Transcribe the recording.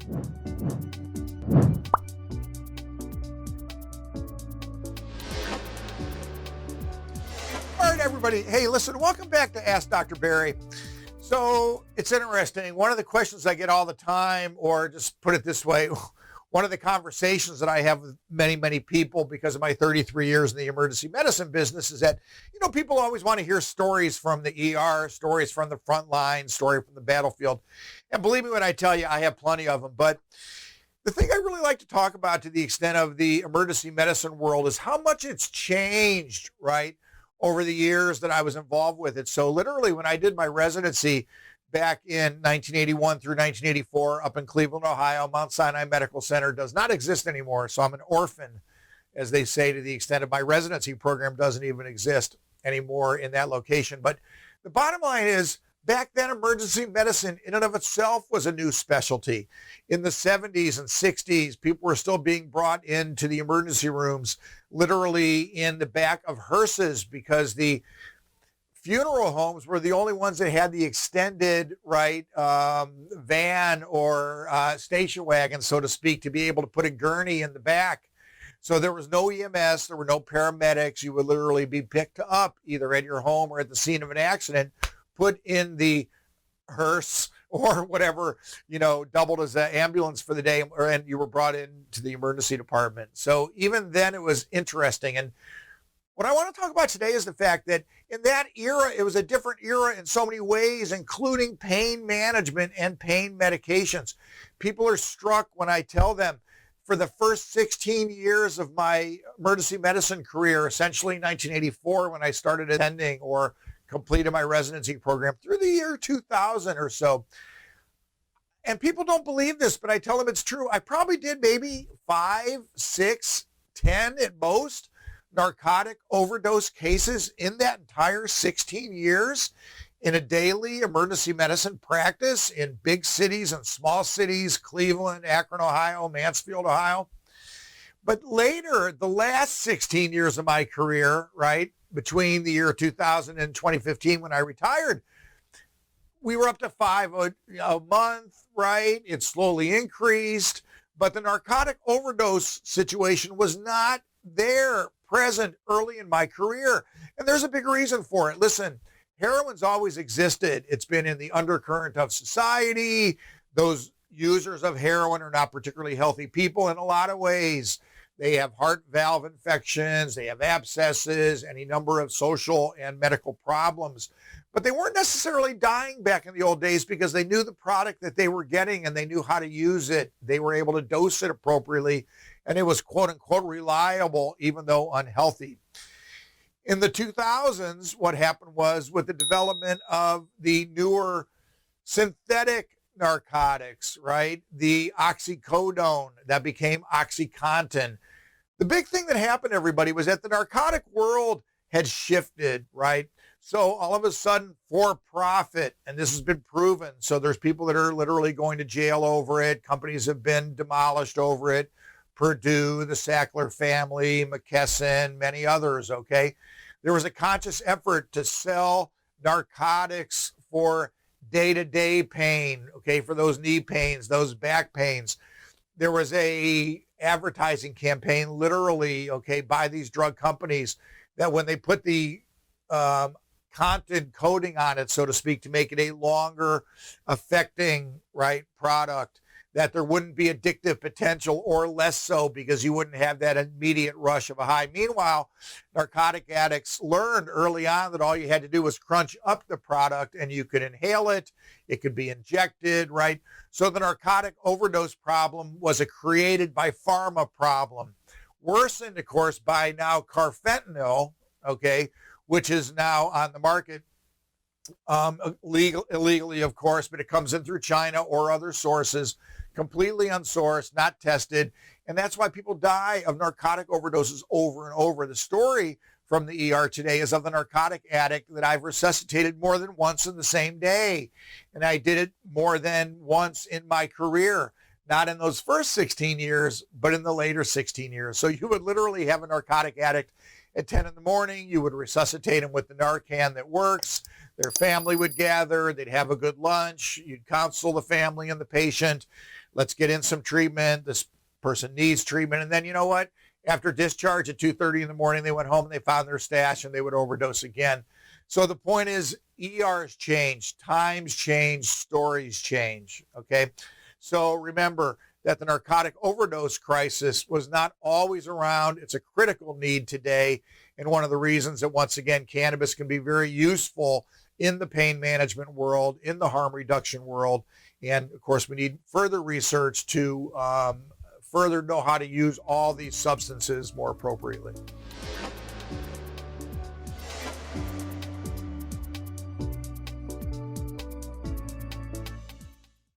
All right, everybody. Hey, listen, welcome back to Ask Dr. Barry. So it's interesting. One of the questions I get all the time, or just put it this way, one of the conversations that I have with many, many people because of my 33 years in the emergency medicine business is that, people always want to hear stories from the ER, stories from the front line, story from the battlefield. And believe me when I tell you, I have plenty of them. But the thing I really like to talk about to the extent of the emergency medicine world is how much it's changed, right, over the years that I was involved with it. So literally when I did my residency back in 1981 through 1984 up in Cleveland, Ohio, Mount Sinai Medical Center does not exist anymore. So I'm an orphan, as they say, to the extent of my residency program doesn't even exist anymore in that location. But the bottom line is, back then, emergency medicine in and of itself was a new specialty. In the 70s and 60s, people were still being brought into the emergency rooms, literally in the back of hearses, because the funeral homes were the only ones that had the extended, van or station wagon, so to speak, to be able to put a gurney in the back. So there was no EMS, there were no paramedics. You would literally be picked up either at your home or at the scene of an accident, put in the hearse or whatever, doubled as an ambulance for the day, and you were brought into the emergency department. So even then it was interesting. And what I want to talk about today is the fact that in that era, it was a different era in so many ways, including pain management and pain medications. People are struck when I tell them, for the first 16 years of my emergency medicine career, essentially 1984 when I started attending or completed my residency program through the year 2000 or so. And people don't believe this, but I tell them it's true. I probably did maybe 5, 6, 10 at most narcotic overdose cases in that entire 16 years in a daily emergency medicine practice in big cities and small cities, Cleveland, Akron, Ohio, Mansfield, Ohio. But later, the last 16 years of my career, between the year 2000 and 2015 when I retired, we were up to 5 a month, It slowly increased, but the narcotic overdose situation was not present early in my career. And there's a big reason for it. Listen, heroin's always existed. It's been in the undercurrent of society. Those users of heroin are not particularly healthy people in a lot of ways. They have heart valve infections, they have abscesses, any number of social and medical problems. But they weren't necessarily dying back in the old days because they knew the product that they were getting and they knew how to use it. They were able to dose it appropriately, and it was quote unquote reliable, even though unhealthy. In the 2000s, what happened was with the development of the newer synthetic narcotics, the oxycodone that became OxyContin. The big thing that happened, everybody, was that the narcotic world had shifted, So all of a sudden, for profit, and this has been proven. So there's people that are literally going to jail over it. Companies have been demolished over it. Purdue, the Sackler family, McKesson, many others, There was a conscious effort to sell narcotics for day-to-day pain, for those knee pains, those back pains. There was a advertising campaign, literally, by these drug companies that when they put the content coating on it, so to speak, to make it a longer affecting, product, that there wouldn't be addictive potential or less so because you wouldn't have that immediate rush of a high. Meanwhile, narcotic addicts learned early on that all you had to do was crunch up the product and you could inhale it. It could be injected, So the narcotic overdose problem was a created by pharma problem, worsened, of course, by now carfentanil, which is now on the market illegally, of course, but it comes in through China or other sources, completely unsourced, not tested. And that's why people die of narcotic overdoses over and over. The story from the ER today is of the narcotic addict that I've resuscitated more than once in the same day. And I did it more than once in my career, not in those first 16 years, but in the later 16 years. So you would literally have a narcotic addict at 10 in the morning. You would resuscitate them with the Narcan that works. Their family would gather. They'd have a good lunch. You'd counsel the family and the patient. let's get in some treatment. This person needs treatment. And then you know what? After discharge at 2:30 in the morning, they went home and they found their stash and they would overdose again. So the point is, ERs change, times change, stories change. Okay. So remember that the narcotic overdose crisis was not always around. It's a critical need today. And one of the reasons that, once again, cannabis can be very useful in the pain management world, in the harm reduction world. And of course, we need further research to further know how to use all these substances more appropriately.